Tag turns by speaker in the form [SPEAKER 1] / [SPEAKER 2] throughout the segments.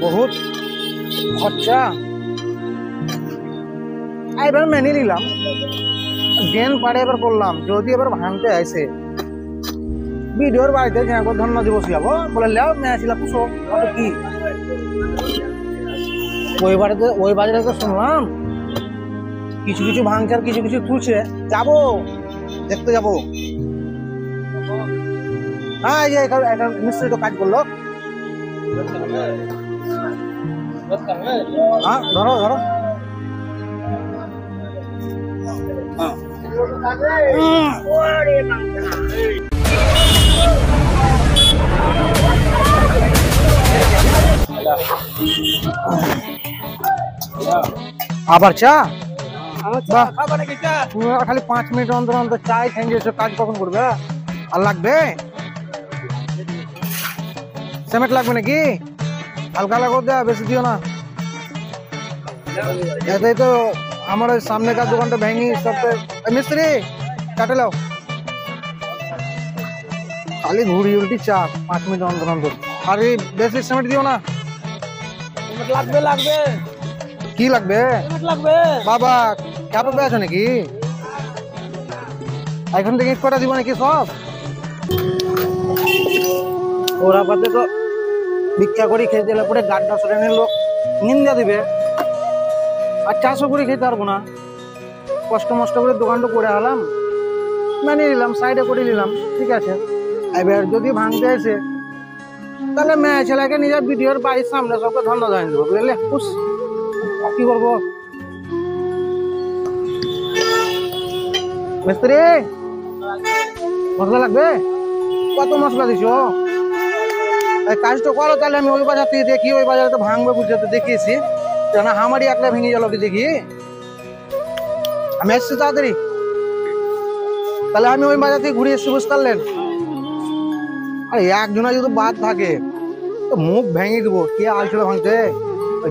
[SPEAKER 1] বহুত খরচা এবার মেনে নিলাম জ্ঞান পাড়ে এবার করলাম যদি এবার ভাঙতে আসে ভিডিওর বাড়িতে একবার ধন্য দিবস যাবো বলে লেও মেয়েছিল পুষো কি ওই বাজারে তো শুনলাম কিছু কিছু ভাঙছে আর কিছু কিছু তুলছে যাবো দেখতে যাবো। হ্যাঁ এই যে একটা মিস্ত্রি তো কাজ করলো। হ্যাঁ ধরো ধরো আবার চা খালি 5 মিনিট অন্তর অন্তর চাই খেয়ে কাজ কখন করবে আর লাগবে সিমেন্ট লাগবে নাকি হালকা লাগো দেয়া বেশি দিও না এটাই তো আমার সামনেকার দোকানটা ভেঙে সব মিস্ত্রি কাটে লাও খালি ঘুরি উল্টি চা 5 মিনিট অন্তর অন্তর আর বেশি সিমেন্ট দিও না লাগবে লাগবে কি লাগবে লাগবে বাবা ক্যাপে আছে নাকি এখন থেকে কটা দিব নাকি সব ওরা পাতে তো ভিক্ষা করে খেয়ে দিলে পরে গাড্ডা শ্রেণীর লোক নিন্দা দিবে আর চাষও করে খেতে পারবো না কষ্ট মষ্ট করে দোকানটা করে হলাম মেনে নিলাম সাইডে করে নিলাম ঠিক আছে এবার যদি ভাঙতে আসে তাহলে মেয়ে ছেলেকে নিজের ভিডিওর বাড়ির সামনে সবকে ধন্য জানিয়ে দেবো বুঝলে কি করবো মিস্ত্রি মশলা লাগবে কত মশলা দিছ কাজটা করো তাহলে আমি ওই বাজার থেকে দেখি ওই বাজারে তো ভাঙবে বুঝতে দেখিয়েছি না আমারই একলা ভেঙে গেল দেখি আমি এসছি তাড়াতাড়ি তাহলে আমি ওই বাজার থেকে ঘুরে এসছি বুঝতে পারলেন আর একজনের যদি বাদ থাকে তো মুখ ভেঙে দেবো কে আলছিল ভাঙতে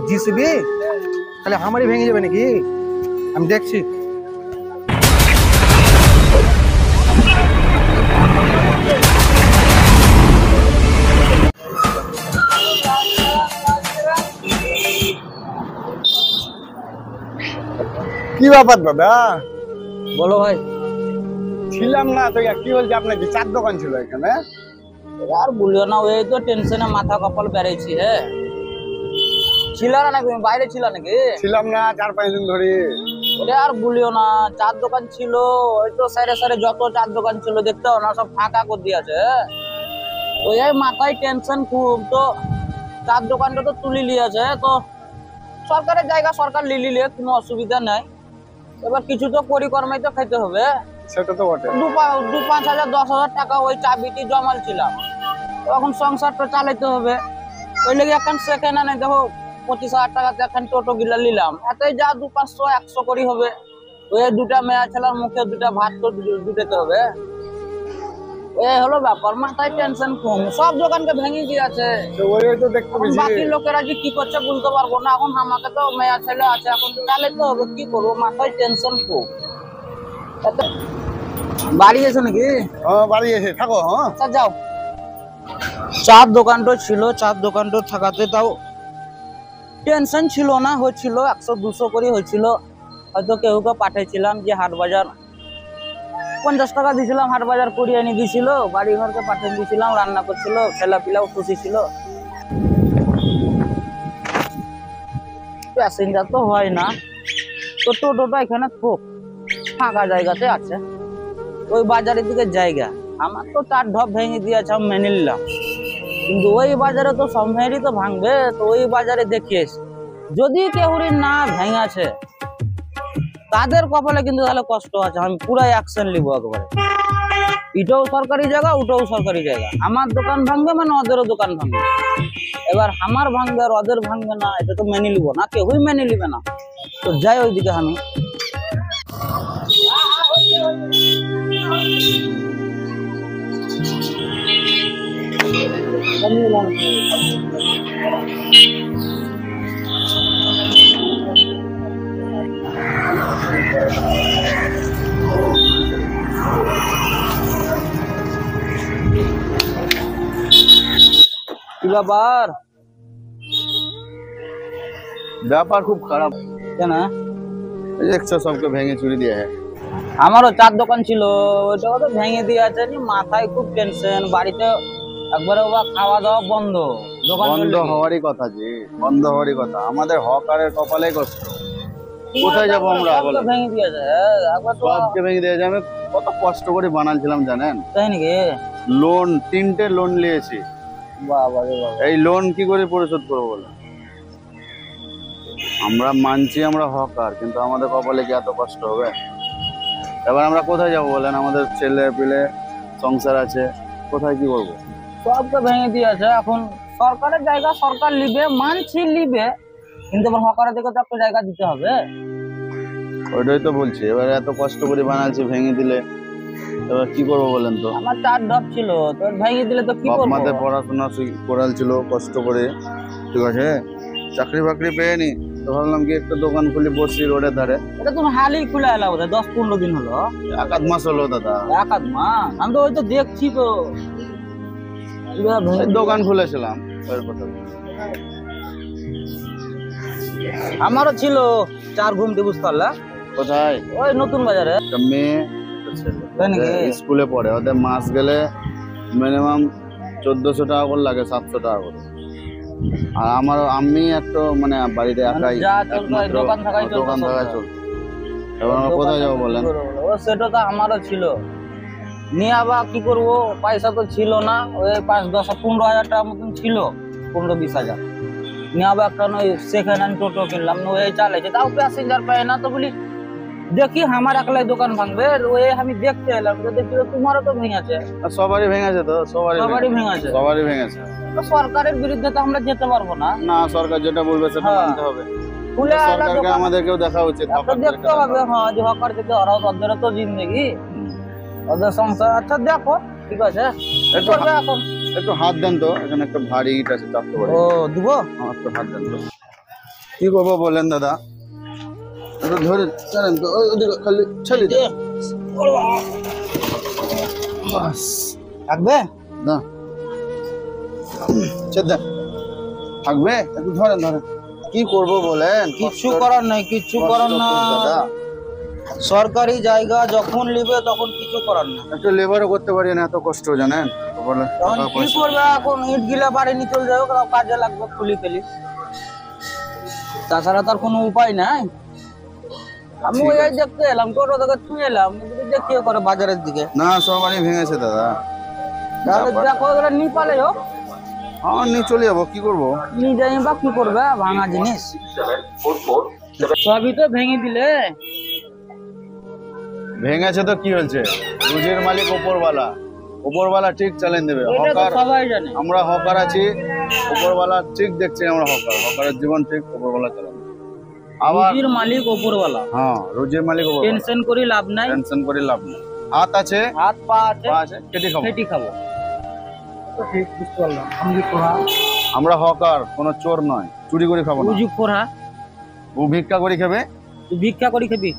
[SPEAKER 1] জিসিবি তাহলে আমারই ভেঙে যাবে নাকি আমি দেখছি
[SPEAKER 2] কি ব্যাপার দাদা
[SPEAKER 1] বলো ভাই
[SPEAKER 2] ছিলাম না তো কি বলছে আপনার কি চার দোকান ছিল এখানে
[SPEAKER 3] यार बोलियो ना ওই তো টেনশনে মাথা কপাল বেড়েছি হে ছিল না নাকি বাইরে ছিল নাকি
[SPEAKER 2] ছিলাম না 4-5 দিন ধরে
[SPEAKER 3] ওরে আর বলিও না চার দোকান ছিল ওই তো সাইরে সাইরে যত চার দোকান ছিল দেখতে না সব ফাঁকা করে দিয়েছে ওই মাথায় টেনশন খুব তো চার দোকানটা তো তুলি লিয়েছে তো সরকারের জায়গা সরকার লিলিলে কোনো অসুবিধা নাই এবার কিছু তো পরিকর্মে তো খেতে হবে
[SPEAKER 2] সেটা তো বটে
[SPEAKER 3] 2-5 হাজার 10,000 টাকা ওই চাবিটি জমাল ছিলাম এখন সংসারটা চালাইতে হবে ওই লেগে এখন সেখানে নাই দেখো 25,000 টাকাতে এখন টোটো গিলা নিলাম এতই যা 200-500-100 করি হবে ওই দুটা মেয়া ছেলের মুখে দুটা ভাত তো দুটাতে হবে এই হলো ব্যাপার মাথায় টেনশন কম সব দোকানকে ভেঙে দিয়েছে
[SPEAKER 2] ওই তো দেখতে পেয়েছি
[SPEAKER 3] বাকি লোকেরা যে কি করছে বলতে পারবো না এখন আমাকে তো মেয়া ছেলে আছে এখন চালাইতে হবে কি করবো মাথায় টেনশন কম বাড়ি এসো নাকি
[SPEAKER 2] বাড়ি এসে থাকো
[SPEAKER 3] আচ্ছা যাও চার দোকানটা ছিল চার দোকানটা থাকাতে তাও টেনশন ছিল না হচ্ছিল 100-200 করে হচ্ছিল হয়তো কেউকে পাঠাইছিলাম যে হাট বাজার 50 টাকা দিয়েছিলাম হাট বাজার করে এনে দিয়েছিল বাড়ি ঘরকে পাঠিয়ে দিয়েছিলাম রান্না করছিল ছেলে পিলাও খুশি ছিল প্যাসেঞ্জার তো হয় না তো টোটোটা এখানে খুব ফাঁকা জায়গাতে আছে ওই বাজারের দিকে জায়গা আমার তো চার ঢপ ভেঙে দিয়েছে আমি মেনে নিলাম কিন্তু ওই বাজারে তো সময়েরই তো ভাঙবে তো ওই বাজারে দেখিয়েছি যদি কেউরি না ভেঙেছে তাদের কপালে কিন্তু তাহলে কষ্ট আছে আমি পুরাই অ্যাকশন নিব একবারে এটাও সরকারি জায়গা ওটাও সরকারি জায়গা আমার দোকান ভাঙবে মানে ওদেরও দোকান ভাঙবে এবার আমার ভাঙবে আর ওদের ভাঙবে না এটা তো মেনে নিব না কেউই মেনে নিবে না তো যাই ওইদিকে আমি কি ব্যাপার?
[SPEAKER 2] ব্যাপার খুব খারাপ।
[SPEAKER 3] কেন?
[SPEAKER 2] দেখছো সবকে ভেঙে চুরি দিয়ে।
[SPEAKER 3] আমারও চার দোকান ছিল, ওইটা তো ভেঙে দিয়ে আছে। মাথায় খুব টেনশন, বাড়িতে একবারে খাওয়া দাওয়া বন্ধ, দোকান
[SPEAKER 2] বন্ধ হওয়ারই কথা জি, বন্ধ হওয়ারই কথা। আমাদের হকারের কপালে কষ্ট। কোথায় যাবো আমরা বলেন?
[SPEAKER 3] ভেঙে দিয়েছে একবার তো।
[SPEAKER 2] সবকে ভেঙে দিয়েছে। আমি কত কষ্ট করে বানাচ্ছিলাম জানেন?
[SPEAKER 3] তাই নাকি?
[SPEAKER 2] লোন 3টে লোন নিয়েছি।
[SPEAKER 3] বাবা রে বাবা।
[SPEAKER 2] এই লোন কি করে পরিশোধ করবো বলে? আমরা মানছি আমরা হকার, কিন্তু আমাদের কপালে কি এত কষ্ট হবে? এবার আমরা কোথায় যাবো বলেন? আমাদের ছেলে পেলে সংসার আছে, কোথায় কি করবো?
[SPEAKER 3] সবকে ভেঙে দিয়েছে। এখন সরকারের জায়গা সরকার লিবে, মানছি লিবে, কিন্তু এবার হকারের দিকে তো একটা জায়গা দিতে হবে।
[SPEAKER 2] ওইটাই তো বলছি। এবার এত কষ্ট করে বানাচ্ছি, ভেঙে দিলে এবার কি করবো বলেন তো?
[SPEAKER 3] আমার চার ঢপ ছিল, তো ভেঙে দিলে তো কি
[SPEAKER 2] বাপ
[SPEAKER 3] করবো?
[SPEAKER 2] মাদের পড়াশোনা করাল ছিল কষ্ট করে, ঠিক আছে, চাকরি বাকরি পেয়েনি, তো ভাবলাম কি একটা দোকান খুলি বসি রোডের ধারে।
[SPEAKER 3] এটা তুমি হালই খুলে এলা বোধ হয়, 10-15 দিন হলো।
[SPEAKER 2] 1 মাস হলো দাদা।
[SPEAKER 3] 1 মাস? আমি তো ওই তো দেখছি তো।
[SPEAKER 2] এই দোকান খুলেছিলাম। ওই কথা।
[SPEAKER 3] আমারও ছিল 4 ঘুমটি, বুঝতে পারলা?
[SPEAKER 2] কোথায়?
[SPEAKER 3] ওই নতুন বাজারে।
[SPEAKER 2] একটা মেয়ে
[SPEAKER 3] তাই নাকি?
[SPEAKER 2] স্কুলে পড়ে, ওদের মাস গেলে মিনিমাম 1400 টাকা করে লাগে, 700 টাকা করে। আর আমি একটা মানে বাড়িতে একাই,
[SPEAKER 3] যা চলতো ওই দোকান থাকাই চলতো,
[SPEAKER 2] দোকান থাকাই
[SPEAKER 3] সংসার।
[SPEAKER 2] চলতো। এবার আমরা কোথায় যাবো বলেন?
[SPEAKER 3] ও সেটা তো আমারও ছিল। নিয়ে আবার কি করবো, পয়সা তো ছিল না। ওই 5-10-15 হাজার টাকার মতন ছিল, 15-20 হাজার। নিয়ে আবার একটা ওই সেকেন্ড হ্যান্ড টোটো কিনলাম, ওই চালাইছে, তাও প্যাসেঞ্জার পায় না। তো বলি দেখি আমার একলাই দোকান ভাঙবে, ওই আমি দেখতে এলাম, তো দেখি তোমারও তো ভেঙেছে।
[SPEAKER 2] আর সবারই ভেঙেছে তো,
[SPEAKER 3] সবারই ভেঙেছে।
[SPEAKER 2] সবারই ভেঙেছে।
[SPEAKER 3] তো সরকারের বিরুদ্ধে তো আমরা যেতে পারবো না।
[SPEAKER 2] না, সরকার যেটা বলবে সেটা
[SPEAKER 3] হ্যাঁ।
[SPEAKER 2] মানতে হবে।
[SPEAKER 3] খুলে এলা
[SPEAKER 2] সরকারকে
[SPEAKER 3] দোকান,
[SPEAKER 2] আমাদেরকেও দেখা উচিত।
[SPEAKER 3] একটা দেখতে হবে। হ্যাঁ, যে হকার থেকে ওরাও, ওদের তো জিন্দগি, ওদের সংসার। আচ্ছা দেখো, ঠিক আছে, কি
[SPEAKER 2] একটু
[SPEAKER 3] করবে এখন?
[SPEAKER 2] একটু হাত দেন তো, এখানে একটা ভারী ইট আছে, চাপতে পারি।
[SPEAKER 3] ও দিব?
[SPEAKER 2] আমার একটু হাত দেন তো। কি করবো বলেন দাদা? একটু ধরে ছাড়েন তো, ওদিকে খালি ছেড়ে দে। বাস।
[SPEAKER 3] থাকবে
[SPEAKER 2] না, ছেড়ে দেন। থাকবে? একটু ধরেন ধরেন। কি করবো বলেন?
[SPEAKER 3] কিচ্ছু করার নাই, কিচ্ছু করার না।
[SPEAKER 2] দাদা
[SPEAKER 3] সরকারি জায়গা যখন নিবে তখন কিছু করার না।
[SPEAKER 2] একটু লেবারও করতে পারি না, এত কষ্ট জানেন। বলে
[SPEAKER 3] তখন
[SPEAKER 2] টাকা
[SPEAKER 3] কি
[SPEAKER 2] পয়সা।
[SPEAKER 3] করবে এখন? ইট গিলা বাড়ি নিয়ে চলে যাবে, কাজে লাগবে, খুলি ফেলি। তাছাড়া তার কোনো উপায় নাই। আমি ওই দেখতে এলাম, টোটো থেকে ছুঁয়ে এলাম, কিন্তু দেখি করে বাজারের দিকে।
[SPEAKER 2] না, সবারই ভেঙেছে দাদা।
[SPEAKER 3] তাহলে দেখো ওগুলো নিয়ে পালে হোক,
[SPEAKER 2] হ্যাঁ, নিয়ে চলে যাবো। কি করবো?
[SPEAKER 3] নিয়ে যাই বা কি করবে, ভাঙা জিনিস সবই তো ভেঙে দিলে।
[SPEAKER 2] ভেঙেছে তো কি হয়েছে? রুজির মালিক ওপরওয়ালা, ওপরওয়ালা ঠিক চালান দেবে।
[SPEAKER 3] এটা তো
[SPEAKER 2] হকার,
[SPEAKER 3] সবাই জানে।
[SPEAKER 2] আমরা হকার আছি, ওপরওয়ালা ঠিক দেখছি। আমরা হকারের জীবন ঠিক, ওপরওয়ালা চালান। আবার
[SPEAKER 3] রুজির মালিক ওপরওয়ালা,
[SPEAKER 2] হ্যাঁ, রুজির মালিক ওপরওয়ালা।
[SPEAKER 3] টেনশন করি লাভ নাই।
[SPEAKER 2] টেনশন করে লাভ নেই। হাত আছে,
[SPEAKER 3] হাত পা আছে,
[SPEAKER 2] পা আছে, কেটে খাবো।
[SPEAKER 3] খেটি খাবো। তো ঠিক বুঝতে পারলাম। আমি কোহা
[SPEAKER 2] আমরা হকার, কোনো চোর নয়, চুরি করে খাবো না।
[SPEAKER 3] রুজি কোহা,
[SPEAKER 2] ও ভিক্ষা করে খাবে।
[SPEAKER 3] তুই ভিক্ষা করি খাবি?